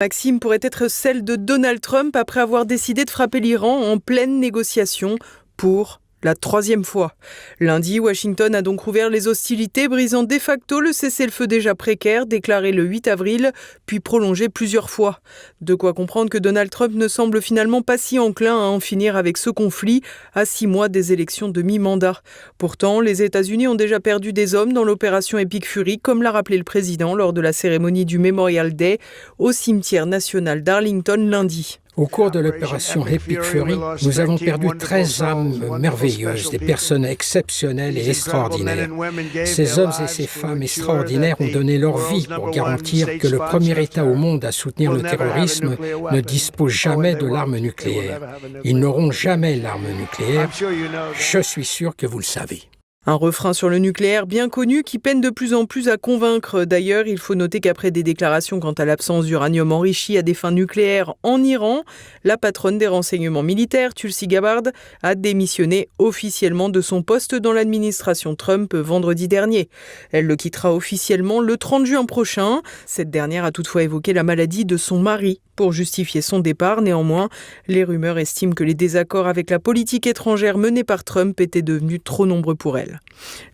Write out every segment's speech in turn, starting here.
Maxime pourrait être celle de Donald Trump après avoir décidé de frapper l'Iran en pleine négociation pour la 3e fois. Lundi, Washington a donc rouvert les hostilités, brisant de facto le cessez-le-feu déjà précaire, déclaré le 8 avril, puis prolongé plusieurs fois. De quoi comprendre que Donald Trump ne semble finalement pas si enclin à en finir avec ce conflit à 6 mois des élections de mi-mandat. Pourtant, les États-Unis ont déjà perdu des hommes dans l'opération Epic Fury, comme l'a rappelé le président lors de la cérémonie du Memorial Day au cimetière national d'Arlington lundi. Au cours de l'opération Epic Fury, nous avons perdu 13 âmes merveilleuses, des personnes exceptionnelles et extraordinaires. Ces hommes et ces femmes extraordinaires ont donné leur vie pour garantir que le premier État au monde à soutenir le terrorisme ne dispose jamais de l'arme nucléaire. Ils n'auront jamais l'arme nucléaire. Je suis sûr que vous le savez. Un refrain sur le nucléaire bien connu qui peine de plus en plus à convaincre. D'ailleurs, il faut noter qu'après des déclarations quant à l'absence d'uranium enrichi à des fins nucléaires en Iran, la patronne des renseignements militaires, Tulsi Gabbard, a démissionné officiellement de son poste dans l'administration Trump vendredi dernier. Elle le quittera officiellement le 30 juin prochain. Cette dernière a toutefois évoqué la maladie de son mari pour justifier son départ. Néanmoins, les rumeurs estiment que les désaccords avec la politique étrangère menée par Trump étaient devenus trop nombreux pour elle.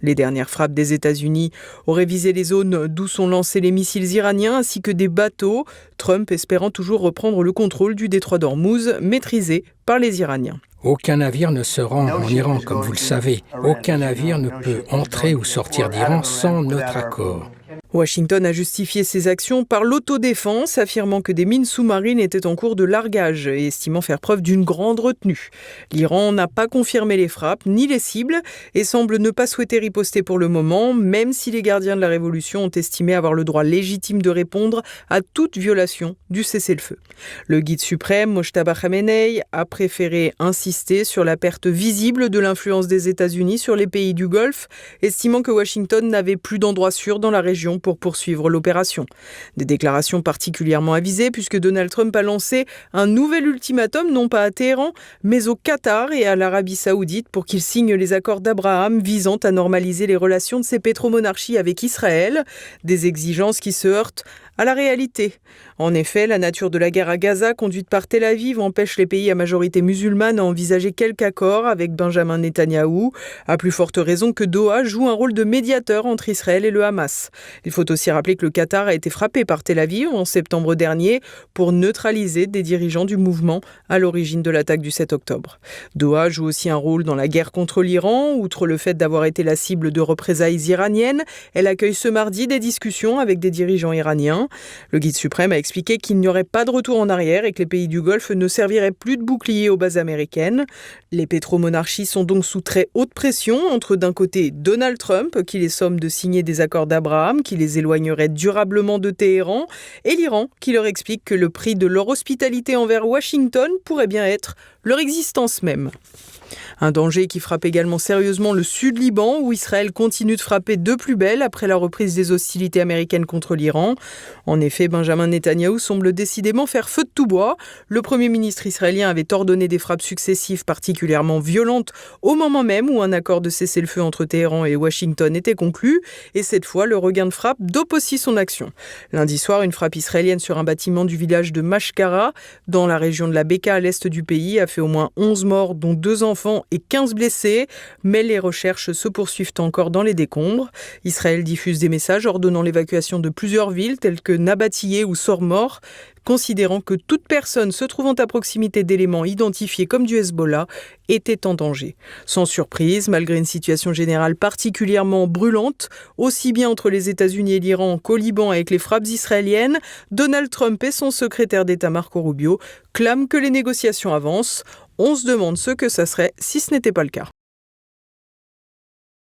Les dernières frappes des États-Unis auraient visé les zones d'où sont lancés les missiles iraniens ainsi que des bateaux, Trump espérant toujours reprendre le contrôle du détroit d'Ormuz, maîtrisé par les Iraniens. Aucun navire ne se rend en Iran, comme vous le savez. Aucun navire ne peut entrer ou sortir d'Iran sans notre accord. Washington a justifié ses actions par l'autodéfense, affirmant que des mines sous-marines étaient en cours de largage et estimant faire preuve d'une grande retenue. L'Iran n'a pas confirmé les frappes ni les cibles et semble ne pas souhaiter riposter pour le moment, même si les gardiens de la révolution ont estimé avoir le droit légitime de répondre à toute violation du cessez-le-feu. Le guide suprême, Mojtaba Khamenei, a préféré insister sur la perte visible de l'influence des États-Unis sur les pays du Golfe, estimant que Washington n'avait plus d'endroit sûr dans la région pour poursuivre l'opération. Des déclarations particulièrement avisées puisque Donald Trump a lancé un nouvel ultimatum non pas à Téhéran mais au Qatar et à l'Arabie Saoudite pour qu'ils signent les accords d'Abraham visant à normaliser les relations de ces pétromonarchies avec Israël, des exigences qui se heurtent à la réalité. En effet, la nature de la guerre à Gaza conduite par Tel Aviv empêche les pays à majorité musulmane à envisager quelque accord avec Benjamin Netanyahou, à plus forte raison que Doha joue un rôle de médiateur entre Israël et le Hamas. Il faut aussi rappeler que le Qatar a été frappé par Tel Aviv en septembre dernier pour neutraliser des dirigeants du mouvement à l'origine de l'attaque du 7 octobre. Doha joue aussi un rôle dans la guerre contre l'Iran. Outre le fait d'avoir été la cible de représailles iraniennes, elle accueille ce mardi des discussions avec des dirigeants iraniens. Le guide suprême a expliqué qu'il n'y aurait pas de retour en arrière et que les pays du Golfe ne serviraient plus de bouclier aux bases américaines. Les pétromonarchies sont donc sous très haute pression entre d'un côté Donald Trump qui les somme de signer des accords d'Abraham qui les éloigneraient durablement de Téhéran et l'Iran qui leur explique que le prix de leur hospitalité envers Washington pourrait bien être leur existence même. Un danger qui frappe également sérieusement le sud Liban, où Israël continue de frapper de plus belle après la reprise des hostilités américaines contre l'Iran. En effet, Benjamin Netanyahou semble décidément faire feu de tout bois. Le Premier ministre israélien avait ordonné des frappes successives particulièrement violentes au moment même où un accord de cessez-le-feu entre Téhéran et Washington était conclu. Et cette fois, le regain de frappe dope aussi son action. Lundi soir, une frappe israélienne sur un bâtiment du village de Mashkara, dans la région de la Beka à l'est du pays, a fait au moins 11 morts, dont 2 enfants et 15 blessés, mais les recherches se poursuivent encore dans les décombres. Israël diffuse des messages ordonnant l'évacuation de plusieurs villes telles que Nabatiyeh ou Sor-Mor, considérant que toute personne se trouvant à proximité d'éléments identifiés comme du Hezbollah était en danger. Sans surprise, malgré une situation générale particulièrement brûlante, aussi bien entre les États-Unis et l'Iran qu'au Liban avec les frappes israéliennes, Donald Trump et son secrétaire d'État Marco Rubio clament que les négociations avancent. On se demande ce que ça serait si ce n'était pas le cas.